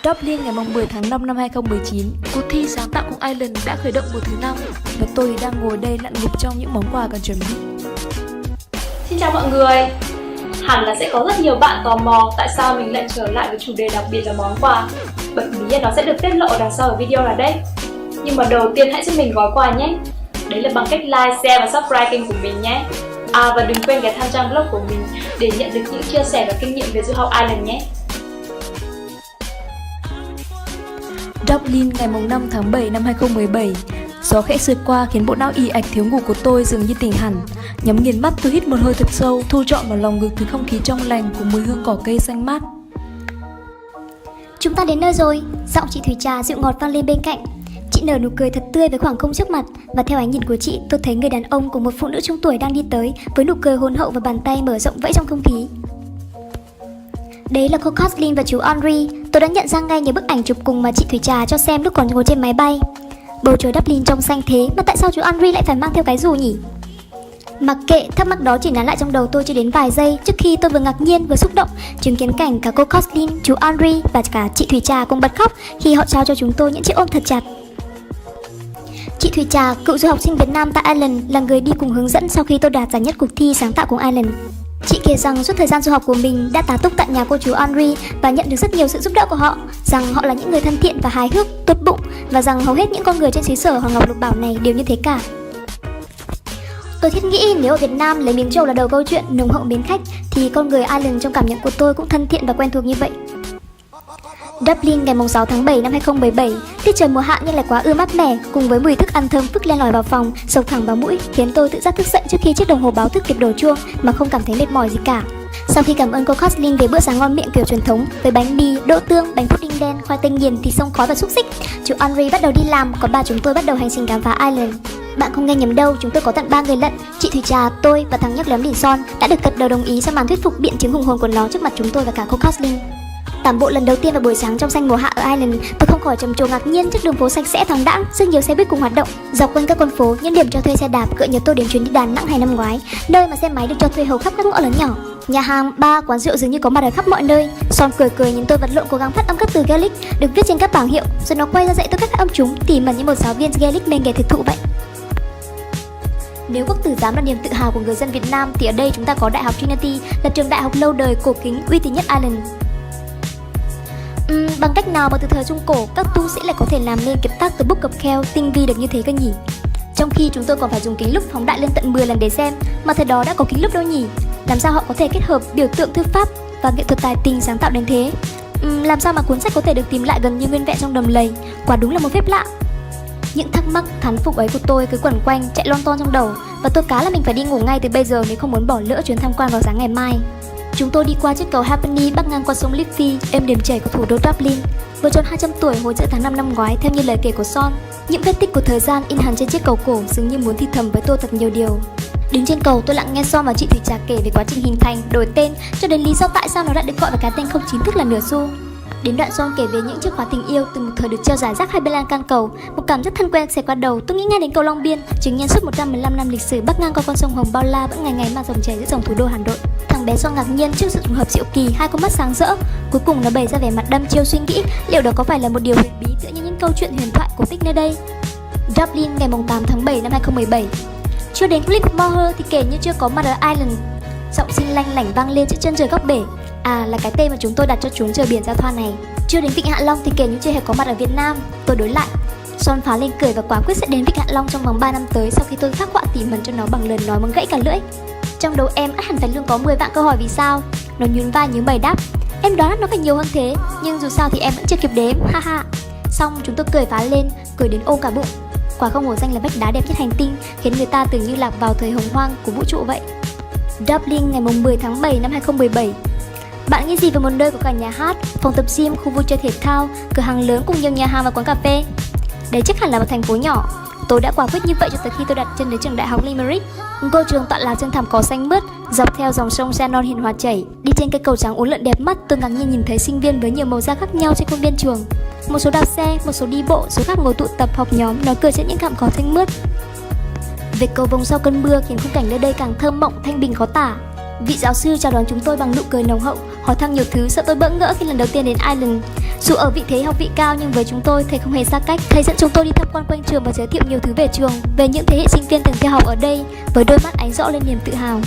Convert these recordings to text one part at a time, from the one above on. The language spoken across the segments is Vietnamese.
Dublin ngày 10 tháng 5 năm 2019, cuộc thi sáng tạo cùng Ireland đã khởi động mùa thứ 5 và tôi đang ngồi đây lặn ngụp trong những món quà cần chuẩn bị. Xin chào mọi người. Hẳn là sẽ có rất nhiều bạn tò mò tại sao mình lại trở lại với chủ đề đặc biệt là món quà, bởi vì nó sẽ được tiết lộ đằng sau ở video là đây. Nhưng mà đầu tiên hãy giúp mình gói quà nhé. Đấy là bằng cách like, share và subscribe kênh của mình nhé. Và đừng quên ghé tham trang blog của mình để nhận được những chia sẻ và kinh nghiệm về du học Ireland nhé. Dublin ngày 5 tháng 7 năm 2017. Gió khẽ sượt qua khiến bộ não ì ạch thiếu ngủ của tôi dường như tỉnh hẳn. Nhắm nghiền mắt tôi hít một hơi thật sâu, thu trọn vào lòng ngực thứ không khí trong lành của mùi hương cỏ cây xanh mát. Chúng ta đến nơi rồi, giọng chị Thủy Trà dịu ngọt vang lên bên cạnh. Chị nở nụ cười thật tươi với khoảng không trước mặt, và theo ánh nhìn của chị, tôi thấy người đàn ông cùng một phụ nữ trung tuổi đang đi tới với nụ cười hôn hậu và bàn tay mở rộng vẫy trong không khí. Đấy là cô Kathleen và chú Henry. Tôi đã nhận ra ngay nhờ bức ảnh chụp cùng mà chị Thủy Trà cho xem lúc còn ngồi trên máy bay. Bầu trời Dublin trong xanh thế mà tại sao chú Henry lại phải mang theo cái dù nhỉ? Mặc kệ, thắc mắc đó chỉ nán lại trong đầu tôi chưa đến vài giây trước khi tôi vừa ngạc nhiên vừa xúc động chứng kiến cảnh cả cô Kathleen, chú Henry và cả chị Thủy Trà cùng bật khóc khi họ trao cho chúng tôi những chiếc ôm thật chặt. Chị Thủy Trà, cựu du học sinh Việt Nam tại Ireland, là người đi cùng hướng dẫn sau khi tôi đạt giải nhất cuộc thi sáng tạo cùng Ireland. Chị kể rằng suốt thời gian du học của mình đã tá túc tại nhà cô chú Henry và nhận được rất nhiều sự giúp đỡ của họ, rằng họ là những người thân thiện và hài hước, tốt bụng, và rằng hầu hết những con người trên xứ sở Hoàng Ngọc Lục Bảo này đều như thế cả. Tôi thiết nghĩ nếu ở Việt Nam lấy miếng trầu là đầu câu chuyện, nồng hậu mến khách, thì con người Ireland trong cảm nhận của tôi cũng thân thiện và quen thuộc như vậy. Dublin ngày 6 tháng 7 năm 2017, tiết trời mùa hạ nhưng lại quá ưa mát mẻ, cùng với mùi thức ăn thơm phức len lỏi vào phòng, sộc thẳng vào mũi, khiến tôi tự giác thức dậy trước khi chiếc đồng hồ báo thức kịp đổ chuông mà không cảm thấy mệt mỏi gì cả. Sau khi cảm ơn cô Kathleen về bữa sáng ngon miệng kiểu truyền thống với bánh mì, đỗ tương, bánh pudding đen, khoai tây nghiền, thịt xông khói và xúc xích, chú Henry bắt đầu đi làm, còn ba chúng tôi bắt đầu hành trình khám phá Ireland. Bạn không nghe nhầm đâu, chúng tôi có tận 3 người lận. Chị Thủy Trà, tôi và thằng nhóc lắm đỉnh son đã được gật đầu đồng ý sau màn thuyết phục biện chứng hùng hồn của nó trước mặt chúng tôi và cả cô Kathleen. Tản bộ lần đầu tiên vào buổi sáng trong xanh mùa hạ ở Ireland, tôi không khỏi trầm trồ ngạc nhiên trước đường phố sạch sẽ thoáng đãng, rất nhiều xe buýt cùng hoạt động. Dọc quanh các con phố, những điểm cho thuê xe đạp gợi nhớ tôi đến chuyến đi Đà Nẵng 2 năm ngoái, nơi mà xe máy được cho thuê hầu khắp các ngõ lớn nhỏ. Nhà hàng, bar, quán rượu dường như có mặt ở khắp mọi nơi. Son cười cười nhìn tôi vật lộn cố gắng phát âm các từ Gaelic được viết trên các bảng hiệu, rồi nó quay ra dạy tôi cách phát âm chúng tỉ mẩn như một giáo viên Gaelic mê nghề thực thụ vậy. Nếu quốc tử giám là niềm tự hào của người dân Việt Nam thì ở đây chúng ta có Đại học Trinity, là trường đại học lâu đời, cổ kính, uy tín nhất Ireland. Bằng cách nào mà từ thời Trung Cổ các tu sĩ lại có thể làm nên kiệt tác The Book of Kells tinh vi được như thế cơ nhỉ? Trong khi chúng tôi còn phải dùng kính lúp phóng đại lên tận 10 lần để xem, mà thời đó đã có kính lúp đâu nhỉ? Làm sao họ có thể kết hợp biểu tượng thư pháp và nghệ thuật tài tình sáng tạo đến thế? Làm sao mà cuốn sách có thể được tìm lại gần như nguyên vẹn trong đầm lầy? Quả đúng là một phép lạ. Những thắc mắc thán phục ấy của tôi cứ quẩn quanh chạy lon ton trong đầu, và tôi cá là mình phải đi ngủ ngay từ bây giờ nếu không muốn bỏ lỡ chuyến tham quan vào sáng ngày mai. Chúng tôi đi qua chiếc cầu Halfpenny bắc ngang qua sông Liffey, êm đềm chảy của thủ đô Dublin. Vừa tròn 200 tuổi hồi giữa tháng 5 năm ngoái, theo như lời kể của Son, những vết tích của thời gian in hằn trên chiếc cầu cổ dường như muốn thì thầm với tôi thật nhiều điều. Đứng trên cầu, tôi lặng nghe Son và chị Thủy Trà kể về quá trình hình thành, đổi tên, cho đến lý do tại sao nó đã được gọi vào cái tên không chính thức là nửa xu. Đến đoạn Son kể về những chiếc khóa tình yêu từ một thời được treo rải rác hai bên lan can cầu, một cảm rất thân quen xẹt qua đầu. Tôi nghĩ ngay đến cầu Long Biên, chứng nhân suốt 115 năm lịch sử bắc ngang qua con sông Hồng bao la vẫn ngày ngày mà dòng chảy giữa dòng thủ đô Hà Nội. Thằng bé Son ngạc nhiên trước sự trùng hợp diệu kỳ, hai con mắt sáng rỡ. Cuối cùng nó bày ra vẻ mặt đăm chiêu suy nghĩ liệu đó có phải là một điều huyền bí tựa như những câu chuyện huyền thoại cổ tích nơi đây. Dublin ngày 8 tháng 7 năm 2017. Chưa đến Cliff Moher thì kể như chưa có mặt ở Ireland. Giọng xin lanh lảnh vang lên giữa chân trời góc bể. Là cái tên mà chúng tôi đặt cho chuyến trời biển giao thoa này. Chưa đến Vịnh Hạ Long thì kể như chưa hề có mặt ở Việt Nam. Tôi đối lại. Son phá lên cười và quả quyết sẽ đến Vịnh Hạ Long trong vòng 3 năm tới sau khi tôi khắc họa tỉ mẩn cho nó bằng lời nói muốn gãy cả lưỡi. Trong đầu em ắt hẳn phải luôn có 10 vạn câu hỏi vì sao. Nó nhún vai nhớ mày đáp. Em đoán nó phải nhiều hơn thế, nhưng dù sao thì em vẫn chưa kịp đếm, ha ha. Xong chúng tôi cười phá lên, cười đến ôm cả bụng. Quả không hổ danh là vách đá đẹp nhất hành tinh, khiến người ta tưởng như lạc vào thời hồng hoang của vũ trụ vậy. Dublin ngày 10 tháng 7 năm 2017. Bạn nghĩ gì về một nơi có cả nhà hát, phòng tập gym, khu vui chơi thể thao, cửa hàng lớn cùng nhiều nhà hàng và quán cà phê? Đấy chắc hẳn là một thành phố nhỏ. Tôi đã quả quyết như vậy cho tới khi tôi đặt chân đến trường đại học Limerick. Ngôi trường tọa lạc trên thảm cỏ xanh mướt, dọc theo dòng sông Shannon hiền hòa chảy. Đi trên cây cầu trắng uốn lượn đẹp mắt, tôi ngạc nhiên nhìn thấy sinh viên với nhiều màu da khác nhau trên khuôn viên trường. Một số đạp xe, một số đi bộ, số khác ngồi tụ tập họp nhóm nói cười trên những thảm cỏ xanh mướt. Về cầu vồng sau cơn mưa khiến khung cảnh nơi đây càng thơm mộng, thanh bình khó tả. Vị giáo sư chào đón chúng tôi bằng nụ cười nồng hậu, hỏi thăm nhiều thứ sợ tôi bỡ ngỡ khi lần đầu tiên đến Ireland. Dù ở vị thế học vị cao nhưng với chúng tôi, thầy không hề xa cách. Thầy dẫn chúng tôi đi tham quan quanh trường và giới thiệu nhiều thứ về trường, về những thế hệ sinh viên từng theo học ở đây, với đôi mắt ánh rõ lên niềm tự hào.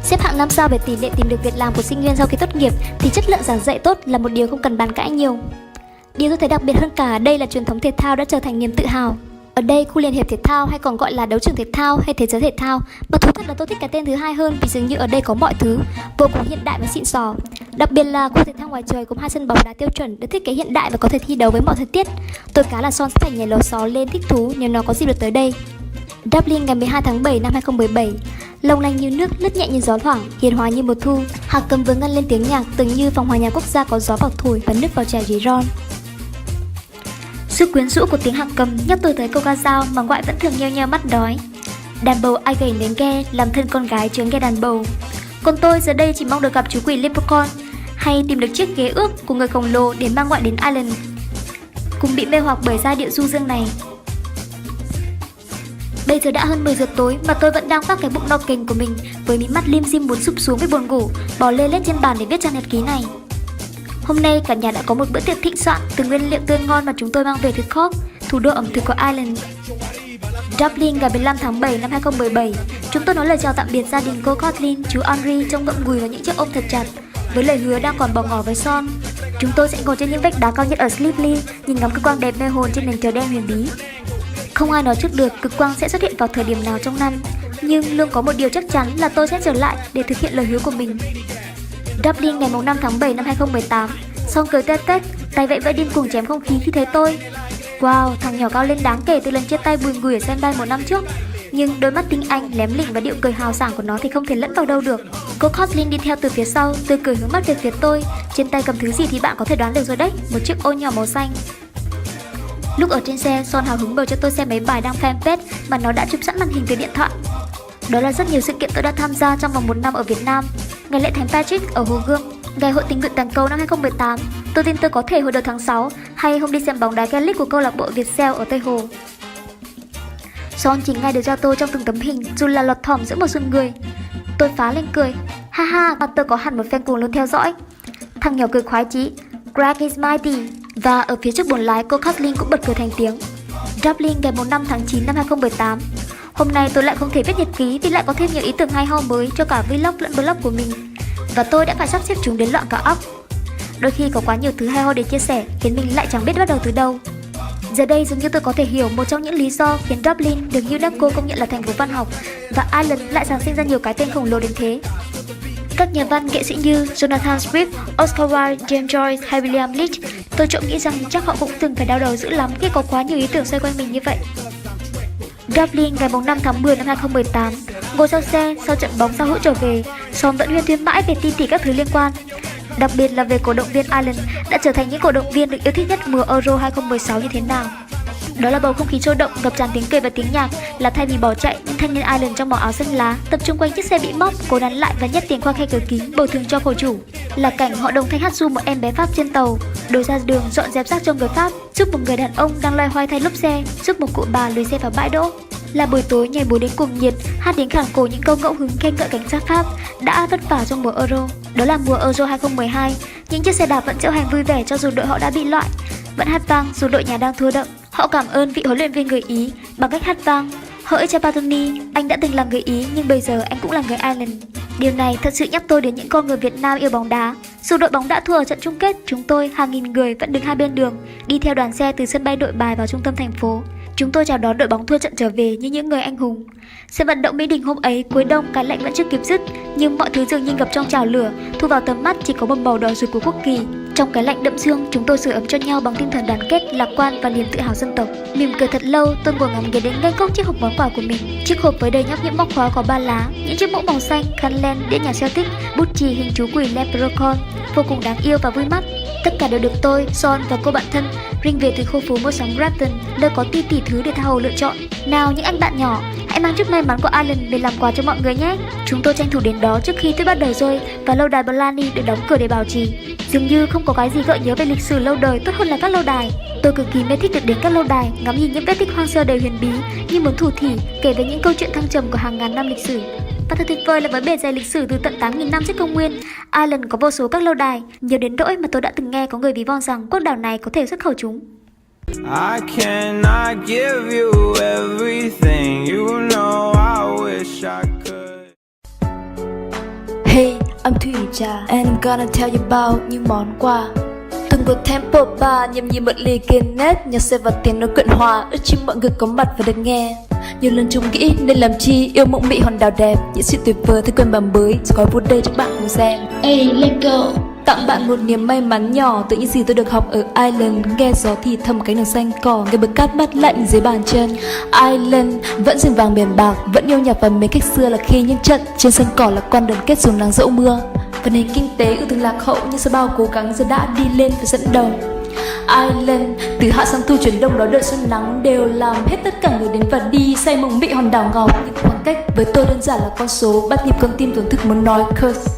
Xếp hạng 5 sao về tỷ lệ tìm được việc làm của sinh viên sau khi tốt nghiệp thì chất lượng giảng dạy tốt là một điều không cần bàn cãi nhiều. Điều tôi thấy đặc biệt hơn cả ở đây là truyền thống thể thao đã trở thành niềm tự hào. Ở đây, khu liên hiệp thể thao hay còn gọi là đấu trường thể thao hay thế giới thể thao, mà thú thật là tôi thích cái tên thứ hai hơn vì dường như ở đây có mọi thứ, vô cùng hiện đại và xịn sò. Đặc biệt là khu thể thao ngoài trời cùng 2 sân bóng đá tiêu chuẩn được thiết kế hiện đại và có thể thi đấu với mọi thời tiết. Tôi cá là Son sẽ phải nhảy lò xò lên thích thú nếu nó có dịp được tới đây. Dublin ngày 12 tháng 7 năm 2017. Long lanh như nước, lướt nhẹ như gió thoảng, hiền hòa như mùa thu. Hạc cầm vừa ngân lên tiếng nhạc, tưởng như phòng hòa nhạc quốc gia có gió vào thổi và nứt vào trà dí ron. Sức quyến rũ của tiếng hạc cầm nhắc tôi tới câu ca dao mà ngoại vẫn thường nheo nheo mắt đói. Đàn bầu ai gầy đến ghe, làm thân con gái chướng ghe đàn bầu. Còn tôi giờ đây chỉ mong được gặp chú quỷ Leprechaun, hay tìm được chiếc ghế ước của người khổng lồ để mang ngoại đến Ireland, cùng bị mê hoặc bởi giai điệu du dương này. Bây giờ đã hơn 10 giờ tối mà tôi vẫn đang vác cái bụng no kềnh của mình với mí mắt lim dim muốn sụp xuống với buồn ngủ, bò lê lết trên bàn để viết trang nhật ký này. Hôm nay cả nhà đã có một bữa tiệc thịnh soạn từ nguyên liệu tươi ngon mà chúng tôi mang về từ Cork, thủ đô ẩm thực của Ireland. Dublin ngày 15 tháng 7 năm 2017, chúng tôi nói lời chào tạm biệt gia đình cô Kathleen, chú Henry trông ngậm ngùi vào những chiếc ôm thật chặt, với lời hứa đang còn bò ngỏ với Son. Chúng tôi sẽ ngồi trên những vách đá cao nhất ở Slippery, nhìn ngắm cực quang đẹp mê hồn trên nền trời đen huyền bí. Không ai nói trước được cực quang sẽ xuất hiện vào thời điểm nào trong năm, nhưng luôn có một điều chắc chắn là tôi sẽ trở lại để thực hiện lời hứa của mình. Dublin ngày 5 tháng 7 năm 2018, Son cười tét tét, tay vẫy vẫy điên cuồng chém không khí khi thấy tôi. Wow, thằng nhỏ cao lên đáng kể từ lần chia tay bùi ngùi ở sân bay 1 năm trước. Nhưng đôi mắt tinh anh, lém lỉnh và điệu cười hào sảng của nó thì không thể lẫn vào đâu được. Cô Kathleen đi theo từ phía sau, tươi cười hướng mắt về phía tôi. Trên tay cầm thứ gì thì bạn có thể đoán được rồi đấy, một chiếc ô nhỏ màu xanh. Lúc ở trên xe, Son hào hứng bầu cho tôi xem mấy bài đăng fanpage mà nó đã chụp sẵn màn hình từ điện thoại. Đó là rất nhiều sự kiện tôi đã tham gia trong vòng 1 năm ở Việt Nam. Ngày lễ Thánh Patrick ở Hồ Gươm, ngày hội tình nguyện toàn cầu năm 2018, tôi tin tôi có thể hồi đầu tháng 6, hay hôm đi xem bóng đá Gaelic của câu lạc bộ Vietcell ở Tây Hồ. Son chỉnh ngay được cho tôi trong từng tấm hình, dù là lọt thỏm giữa một sân người. Tôi phá lên cười, ha ha, mà tôi có hẳn một fan cuồng luôn theo dõi. Thằng nhỏ cười khoái chí, Greg is mighty. Và ở phía trước buồng lái, cô Kathleen cũng bật cười thành tiếng. Dublin ngày 5 tháng 9 năm 2018. Hôm nay tôi lại không thể viết nhật ký vì lại có thêm nhiều ý tưởng hay ho mới cho cả vlog lẫn blog của mình, và tôi đã phải sắp xếp chúng đến loạn cả óc. Đôi khi có quá nhiều thứ hay ho để chia sẻ khiến mình lại chẳng biết bắt đầu từ đâu. Giờ đây dường như tôi có thể hiểu một trong những lý do khiến Dublin được UNESCO công nhận là thành phố văn học và Ireland lại sản sinh ra nhiều cái tên khổng lồ đến thế. Các nhà văn nghệ sĩ như Jonathan Swift, Oscar Wilde, James Joyce hay William Leach, tôi trộm nghĩ rằng chắc họ cũng từng phải đau đầu dữ lắm khi có quá nhiều ý tưởng xoay quanh mình như vậy. Dublin ngày 5 tháng 10 năm 2018, ngồi sau xe sau trận bóng giao hữu trở về, Son vẫn huyên thuyên mãi về ti tỉ các thứ liên quan. Đặc biệt là về cổ động viên Ireland đã trở thành những cổ động viên được yêu thích nhất mùa Euro 2016 như thế nào. Đó là bầu không khí sôi động, ngập tràn tiếng cười và tiếng nhạc, là thay vì bỏ chạy, những thanh niên Ireland trong màu áo xanh lá tập trung quanh chiếc xe bị móc, cố nắn lại và nhét tiền qua khe cửa kính bồi thường cho khổ chủ. Là cảnh họ đồng thanh hát ru một em bé Pháp trên tàu, đổ ra đường dọn dẹp rác cho người Pháp, giúp một người đàn ông đang loay hoay thay lốp xe, giúp một cụ bà lùi xe vào bãi đỗ. Là buổi tối nhảy múa đến cuồng nhiệt, hát đến khản cổ những câu ngẫu hứng khen ngợi cảnh sát Pháp đã vất vả trong mùa Euro. Đó là mùa Euro 2012, những chiếc xe đạp vẫn diễu hành vui vẻ cho dù đội họ đã bị loại, vẫn hát vang dù đội nhà đang thua đậm. Họ cảm ơn vị huấn luyện viên người Ý bằng cách hát vang: hỡi cha Patoni, anh đã từng là người Ý nhưng bây giờ anh cũng là người Ireland. Điều này thật sự nhắc tôi đến những con người Việt Nam yêu bóng đá. Dù đội bóng đã thua ở trận chung kết, chúng tôi hàng nghìn người vẫn đứng hai bên đường, đi theo đoàn xe từ sân bay Nội Bài vào trung tâm thành phố. Chúng tôi chào đón đội bóng thua trận trở về như những người anh hùng. Sân vận động Mỹ Đình hôm ấy cuối đông, cái lạnh vẫn chưa kịp dứt, nhưng mọi thứ dường như ngập trong chảo lửa, thu vào tầm mắt chỉ có một màu đỏ rực của quốc kỳ. Trong cái lạnh đẫm sương, chúng tôi sưởi ấm cho nhau bằng tinh thần đoàn kết, lạc quan và niềm tự hào dân tộc. Mỉm cười thật lâu, tôi ngồi ngắm nghía đến ngây ngốc chiếc hộp món quà của mình. Chiếc hộp với đầy nhóc những móc khóa có 3 lá, những chiếc mũ màu xanh, khăn len, đĩa nhạc Celtic, bút chì hình chú quỷ Leprechaun, vô cùng đáng yêu và vui mắt. Tất cả đều được tôi, Son và cô bạn thân Ring về từ khu phố mua sắm Grafton, nơi có tỷ thứ để tha hồ lựa chọn. Nào những anh bạn nhỏ, hãy mang chút may mắn của Ireland về làm quà cho mọi người nhé. Chúng tôi tranh thủ đến đó trước khi tuyết bắt đầu rơi và lâu đài Blarney được đóng cửa để bảo trì. Dường như không có cái gì gợi nhớ về lịch sử lâu đời tốt hơn là các lâu đài. Tôi cực kỳ mê thích được đến các lâu đài, ngắm nhìn những vết tích hoang sơ đầy huyền bí, như muốn thủ thỉ kể về những câu chuyện thăng trầm của hàng ngàn năm lịch sử. Và thật tuyệt vời là với bề dày lịch sử từ tận 8.000 năm trước công nguyên, Ireland có vô số các lâu đài, nhiều đến nỗi mà tôi đã từng nghe có người ví von rằng quốc đảo này có thể xuất khẩu chúng. I cannot give you everything, you know I wish I could. Hey, I'm Thủy Trà and I'm gonna tell you about những món quà. Từng có Temple Bar, nhâm nhi bật ly Guinness, nhạc xe và tiếng nói cận hòa, ước chi mọi người có mặt và được nghe. Nhiều lần chung nghĩ nên làm chi, yêu mộng mị hòn đảo đẹp, những sự tuyệt vời thay quên bàn bới, có vui đây cho bạn cùng xem. Ê, let's go. Tặng bạn một niềm may mắn nhỏ từ những gì tôi được học ở Ireland. Nghe gió thì thầm cánh đồng xanh cỏ, nghe bờ cát mát lạnh dưới bàn chân. Ireland vẫn rừng vàng biển bạc, vẫn yêu nhạc và mấy cách xưa là khi những trận trên sân cỏ là con đường kết xuống nắng dẫu mưa. Và nền kinh tế ước từng lạc hậu nhưng sau bao cố gắng giờ đã đi lên và dẫn đầu. Ireland từ hạ sang thu chuyển đông đó đợi xuân nắng đều làm hết tất cả người đến và đi, say mộng mị hòn đảo ngọc. Nhưng khoảng cách với tôi đơn giản là con số, bắt nhịp con tim thổn thức muốn nói curse.